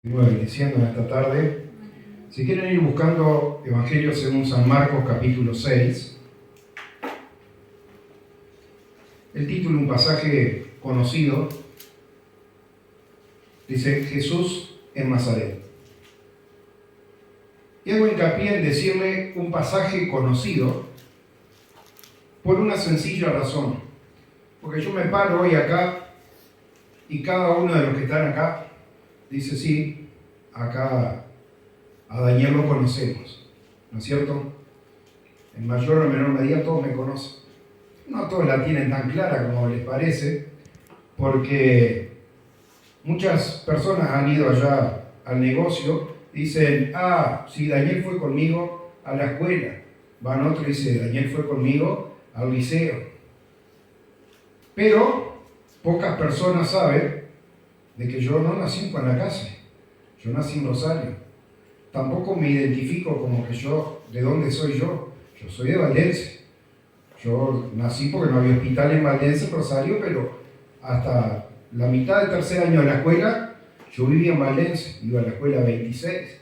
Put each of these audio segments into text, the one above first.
Seguimos diciendo esta tarde. Si quieren ir buscando Evangelio según San Marcos capítulo 6, el título, un pasaje conocido, dice Jesús en Nazaret. Y hago hincapié en decirle un pasaje conocido por una sencilla razón. Porque yo me paro hoy acá y cada uno de los que están acá dice, sí, acá a Daniel lo conocemos, ¿no es cierto? En mayor o menor medida todos me conocen. No todos la tienen tan clara como les parece, porque muchas personas han ido allá al negocio, dicen, sí, Daniel fue conmigo a la escuela. Van otro y dice, Daniel fue conmigo al liceo. Pero pocas personas saben de que yo no nací en Guanacaste, yo nací en Rosario. Tampoco me identifico como que yo, ¿de dónde soy yo? Yo soy de Valdense. Yo nací porque no había hospital en Valdense, en Rosario, pero hasta la mitad del tercer año de la escuela, yo vivía en Valdense, iba a la escuela 26.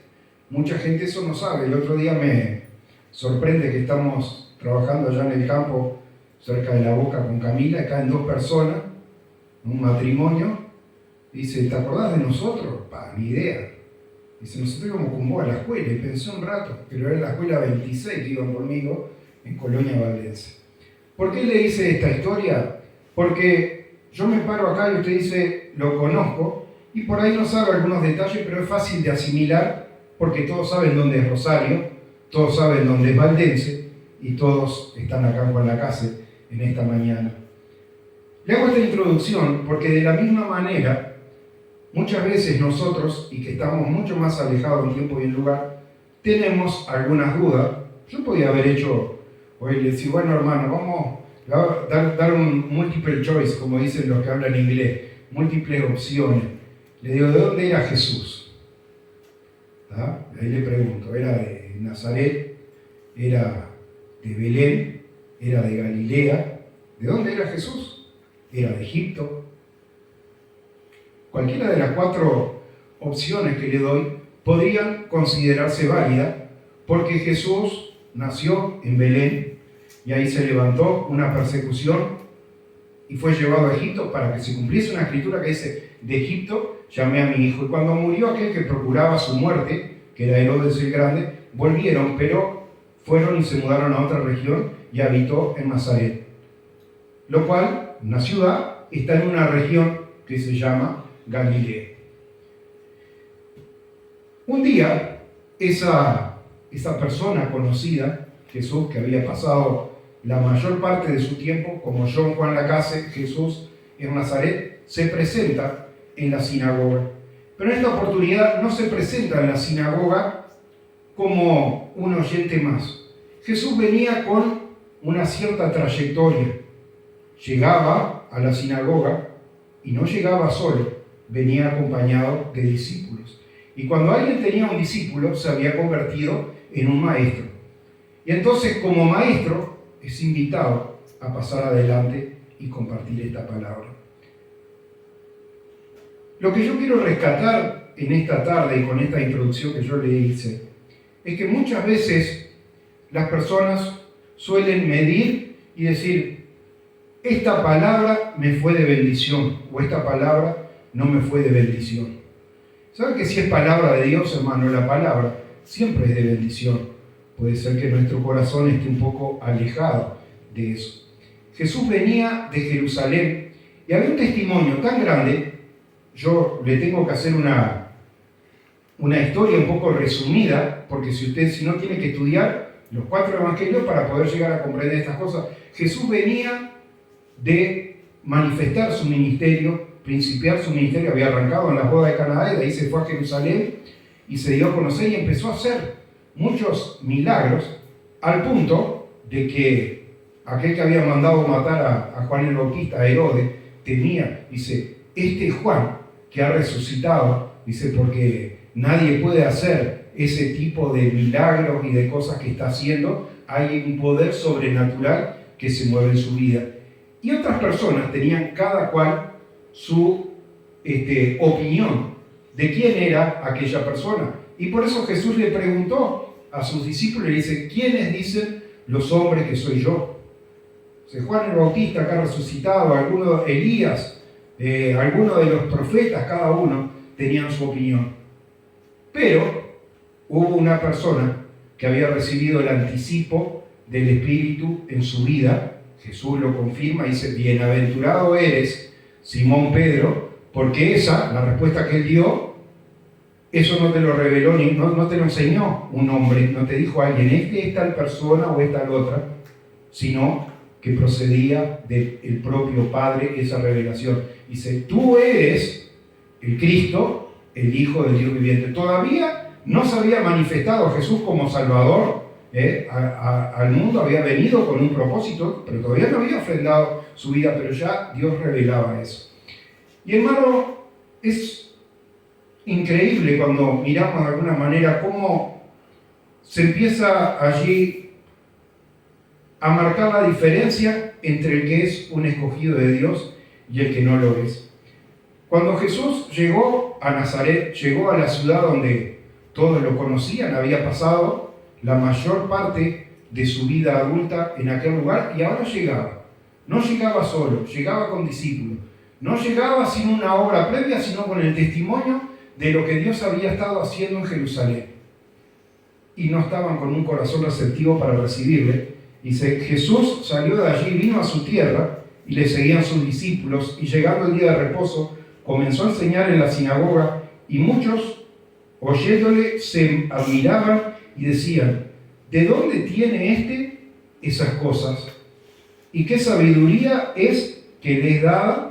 Mucha gente eso no sabe. El otro día me sorprende que estamos trabajando allá en el campo, cerca de La Boca, con Camila, y caen dos personas, un matrimonio. Dice, ¿te acordás de nosotros? Ni idea. Dice, nosotros íbamos con vos a la escuela, y pensé un rato, pero era la escuela 26 que iban conmigo en Colonia Valdense. ¿Por qué le hice esta historia? Porque yo me paro acá y usted dice, lo conozco, y por ahí no sabe algunos detalles, pero es fácil de asimilar, porque todos saben dónde es Rosario, todos saben dónde es Valdense, y todos están acá en Guanacaste en esta mañana. Le hago esta introducción porque de la misma manera, muchas veces nosotros, y que estamos mucho más alejados en tiempo y en lugar, tenemos algunas dudas. Yo podía haber hecho, hoy le decía, bueno hermano, vamos a dar un multiple choice, como dicen los que hablan inglés, múltiples opciones. Le digo, ¿de dónde era Jesús? Ahí le pregunto, ¿era de Nazaret? ¿Era de Belén? ¿Era de Galilea? ¿De dónde era Jesús? ¿Era de Egipto? Cualquiera de las cuatro opciones que le doy podrían considerarse válidas porque Jesús nació en Belén y ahí se levantó una persecución y fue llevado a Egipto para que se cumpliese una escritura que dice, de Egipto llamé a mi hijo. Y cuando murió aquel que procuraba su muerte, que era Herodes el Grande, volvieron, pero fueron y se mudaron a otra región y habitó en Nazaret. Lo cual, una ciudad, está en una región que se llama Galilea. Un día, esa persona conocida, Jesús, que había pasado la mayor parte de su tiempo, como John Juan Lacase, Jesús en Nazaret, se presenta en la sinagoga. Pero en esta oportunidad no se presenta en la sinagoga como un oyente más. Jesús venía con una cierta trayectoria. Llegaba a la sinagoga y no llegaba solo, venía acompañado de discípulos. Y cuando alguien tenía un discípulo, se había convertido en un maestro. Y entonces, como maestro, es invitado a pasar adelante y compartir esta palabra. Lo que yo quiero rescatar en esta tarde y con esta introducción que yo le hice, es que muchas veces las personas suelen medir y decir, esta palabra me fue de bendición, o esta palabra no me fue de bendición. ¿Saben que si es palabra de Dios, hermano, la palabra siempre es de bendición? Puede ser que nuestro corazón esté un poco alejado de eso. Jesús venía de Jerusalén y había un testimonio tan grande. Yo le tengo que hacer una historia un poco resumida, porque si no tiene que estudiar los 4 evangelios para poder llegar a comprender estas cosas. Jesús venía de manifestar su ministerio, principiar su ministerio, había arrancado en las bodas de Caná, y de ahí se fue a Jerusalén y se dio a conocer y empezó a hacer muchos milagros, al punto de que aquel que había mandado matar a Juan el Bautista, a Herodes, temía, dice, este Juan que ha resucitado, dice, porque nadie puede hacer ese tipo de milagros y de cosas que está haciendo, hay un poder sobrenatural que se mueve en su vida. Y otras personas tenían cada cual su opinión de quién era aquella persona. Y por eso Jesús le preguntó a sus discípulos y le dice, ¿quiénes dicen los hombres que soy yo? Juan el Bautista, acá resucitado, algunos Elías, algunos de los profetas, cada uno tenían su opinión. Pero hubo una persona que había recibido el anticipo del Espíritu en su vida. Jesús lo confirma y dice, bienaventurado eres, Simón Pedro, porque esa, la respuesta que él dio, eso no te lo reveló, no te lo enseñó un hombre, no te dijo alguien, este es tal persona o es tal otra, sino que procedía del propio Padre esa revelación. Dice, tú eres el Cristo, el Hijo del Dios viviente. Todavía no se había manifestado Jesús como Salvador al mundo, había venido con un propósito, pero todavía no había ofrendado su vida, pero ya Dios revelaba eso. Y hermano, es increíble cuando miramos de alguna manera cómo se empieza allí a marcar la diferencia entre el que es un escogido de Dios y el que no lo es. Cuando Jesús llegó a Nazaret, llegó a la ciudad donde todos lo conocían, había pasado la mayor parte de su vida adulta en aquel lugar y ahora llegaba. No llegaba solo, llegaba con discípulos. No llegaba sin una obra previa, sino con el testimonio de lo que Dios había estado haciendo en Jerusalén. Y no estaban con un corazón receptivo para recibirle. Dice, Jesús salió de allí, vino a su tierra y le seguían sus discípulos. Y llegando el día de reposo, comenzó a enseñar en la sinagoga y muchos, oyéndole, se admiraban y decían, ¿de dónde tiene éste esas cosas? ¿Y qué sabiduría es que le es dada?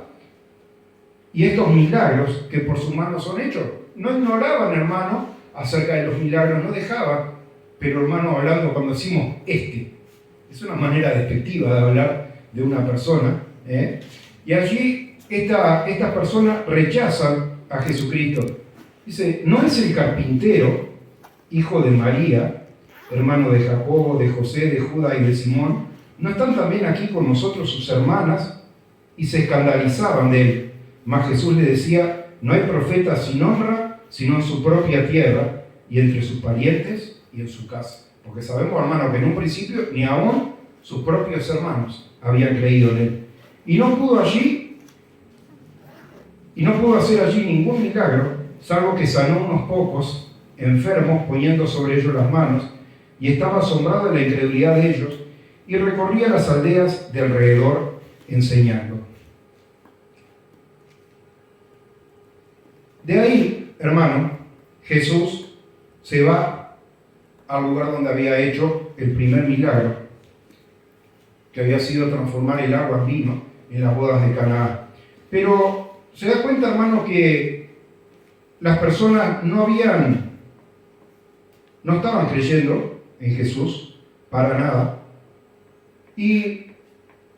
Y estos milagros que por su mano son hechos. No ignoraban, hermano, acerca de los milagros, no dejaban. Pero, hermano, hablando cuando decimos es una manera despectiva de hablar de una persona. Y allí estas personas rechazan a Jesucristo. Dice, ¿no es el carpintero, hijo de María, hermano de Jacobo, de José, de Judá y de Simón? ¿No están también aquí con nosotros sus hermanas? Y se escandalizaban de él. Mas Jesús le decía, no hay profeta sin honra, sino en su propia tierra, y entre sus parientes y en su casa. Porque sabemos, hermano, que en un principio ni aún sus propios hermanos habían creído en él. Y no pudo hacer allí ningún milagro, salvo que sanó unos pocos enfermos poniendo sobre ellos las manos, y estaba asombrado de la incredulidad de ellos, y recorría las aldeas de alrededor enseñando. De ahí, hermano, Jesús se va al lugar donde había hecho el primer milagro, que había sido transformar el agua en vino en las bodas de Caná. Pero se da cuenta, hermano, que las personas no estaban creyendo en Jesús para nada. Y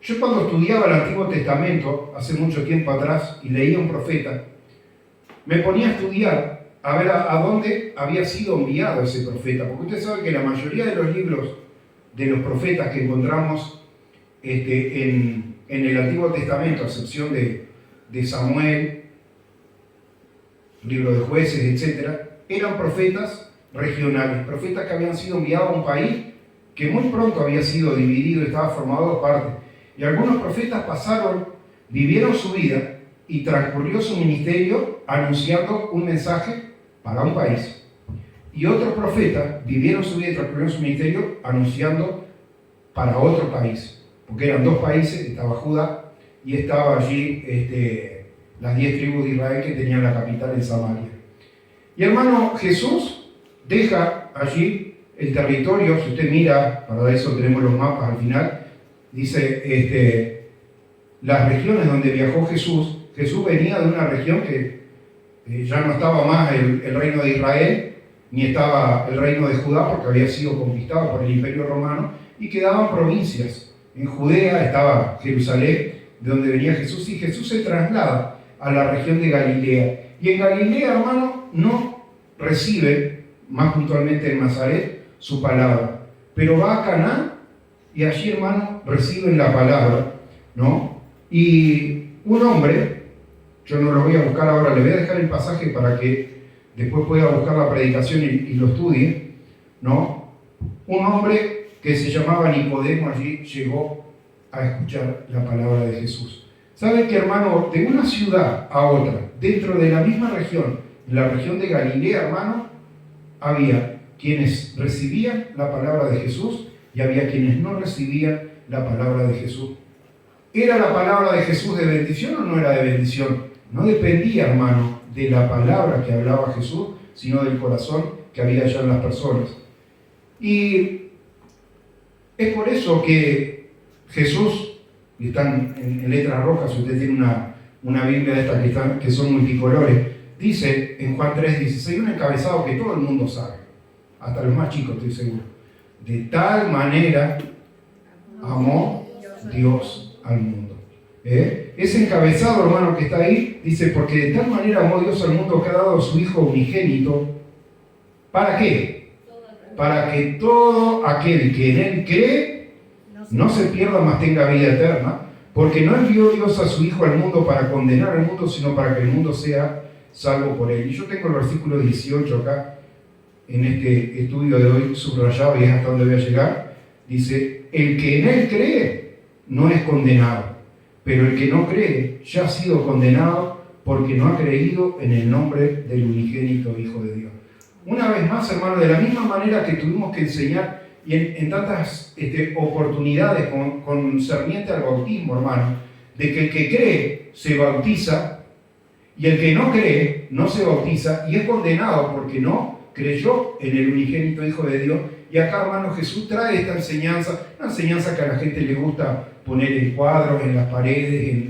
yo cuando estudiaba el Antiguo Testamento, hace mucho tiempo atrás, y leía un profeta, me ponía a estudiar a ver a dónde había sido enviado ese profeta, porque usted sabe que la mayoría de los libros de los profetas que encontramos en el Antiguo Testamento, a excepción de Samuel, libro de Jueces, etc., eran profetas regionales, profetas que habían sido enviados a un país que muy pronto había sido dividido, estaba formado a dos partes. Y algunos profetas vivieron su vida y transcurrió su ministerio anunciando un mensaje para un país. Y otros profetas vivieron su vida y transcurrieron su ministerio anunciando para otro país. Porque eran dos países, estaba Judá y estaba allí las 10 tribus de Israel que tenían la capital en Samaria. Y hermano, Jesús deja allí el territorio, si usted mira, para eso tenemos los mapas al final, dice las regiones donde viajó Jesús. Jesús venía de una región que ya no estaba más el reino de Israel, ni estaba el reino de Judá, porque había sido conquistado por el Imperio Romano, y quedaban provincias. En Judea estaba Jerusalén, de donde venía Jesús, y Jesús se traslada a la región de Galilea. Y en Galilea, hermano, no recibe, más puntualmente en Nazaret, su palabra. Pero va a Caná, y allí, hermano, reciben la palabra, ¿no? Y un hombre, yo no lo voy a buscar ahora, le voy a dejar el pasaje para que después pueda buscar la predicación y lo estudie, ¿no? Un hombre que se llamaba Nicodemo allí llegó a escuchar la palabra de Jesús. ¿Saben qué, hermano? De una ciudad a otra, dentro de la misma región, en la región de Galilea, hermano, había quienes recibían la palabra de Jesús y había quienes no recibían la palabra de Jesús. ¿Era la palabra de Jesús de bendición o no era de bendición? No dependía, hermano, de la palabra que hablaba Jesús, sino del corazón que había allá en las personas. Y es por eso que Jesús, y están en letras rojas, si usted tiene una Biblia de estas que son multicolores, dice en Juan 3:16, un encabezado que todo el mundo sabe, hasta los más chicos estoy seguro. De tal manera amó Dios al mundo. Ese encabezado, hermano, que está ahí, dice, porque de tal manera amó Dios al mundo que ha dado a su Hijo unigénito. ¿Para qué? Para que todo aquel que en Él cree no se pierda, mas tenga vida eterna, porque no envió Dios a su Hijo al mundo para condenar al mundo, sino para que el mundo sea salvo por Él. Y yo tengo el versículo 18 acá, en este estudio de hoy, subrayado, y es hasta donde voy a llegar. Dice, el que en Él cree no es condenado, pero el que no cree ya ha sido condenado porque no ha creído en el nombre del unigénito Hijo de Dios. Una vez más, hermano, de la misma manera que tuvimos que enseñar y en tantas oportunidades concerniente al bautismo, hermano, de que el que cree se bautiza y el que no cree no se bautiza y es condenado porque no creyó en el unigénito Hijo de Dios. Y acá, hermano, Jesús trae esta enseñanza, una enseñanza que a la gente le gusta poner en cuadros, en las paredes,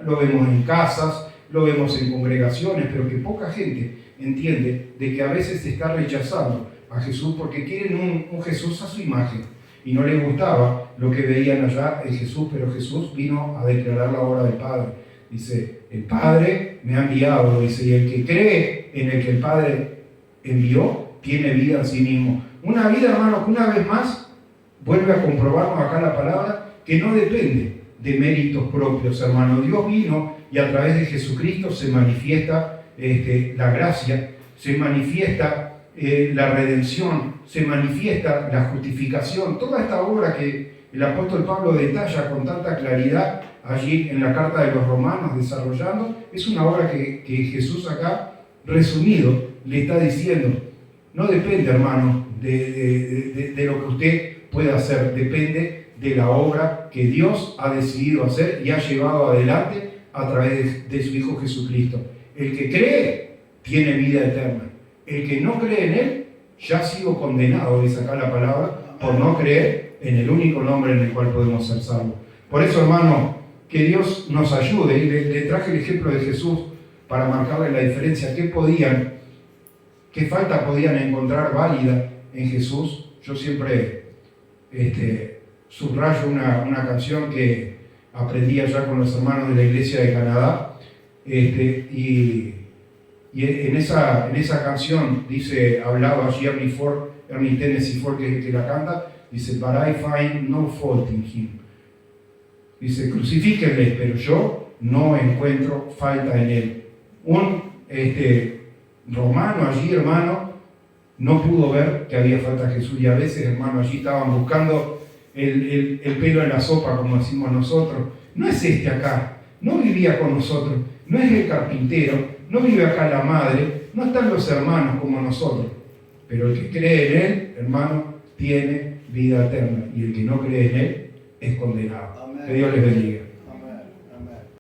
lo vemos en casas, lo vemos en congregaciones, pero que poca gente entiende de que a veces se está rechazando a Jesús porque quieren un Jesús a su imagen y no les gustaba lo que veían allá en Jesús, pero Jesús vino a declarar la obra del Padre. Dice, el Padre me ha enviado, dice, y el que cree en el que el Padre envió, tiene vida en sí mismo. Una vida, hermano, que una vez más vuelve a comprobarnos acá la palabra, que no depende de méritos propios, hermano. Dios vino y a través de Jesucristo se manifiesta la gracia, se manifiesta la redención, se manifiesta la justificación. Toda esta obra que el apóstol Pablo detalla con tanta claridad allí en la carta de los Romanos desarrollando, es una obra que Jesús acá, resumido, le está diciendo. No depende, hermano, de lo que usted pueda hacer, depende de la obra que Dios ha decidido hacer y ha llevado adelante a través de su Hijo Jesucristo. El que cree tiene vida eterna. El que no cree en Él ya ha sido condenado, dice acá la palabra, por no creer en el único nombre en el cual podemos ser salvos. Por eso, hermano, que Dios nos ayude. Y le traje el ejemplo de Jesús para marcarle la diferencia. ¿Qué falta podían encontrar válida en Jesús? Yo siempre subrayo una canción que aprendí allá con los hermanos de la iglesia de Canadá, y en esa canción hablaba allí Ernie Tennessee Ford, que es el que la canta, dice, but I find no fault in him. Dice, crucifíquenle, pero yo no encuentro falta en él. Un romano allí, hermano, no pudo ver que había falta a Jesús, y a veces, hermano, allí estaban buscando el pelo en la sopa, como decimos nosotros. No es acá, no vivía con nosotros, no es el carpintero, no vive acá la madre, no están los hermanos como nosotros, pero el que cree en Él, hermano, tiene vida eterna, y el que no cree en Él es condenado. Amén. Que Dios les bendiga.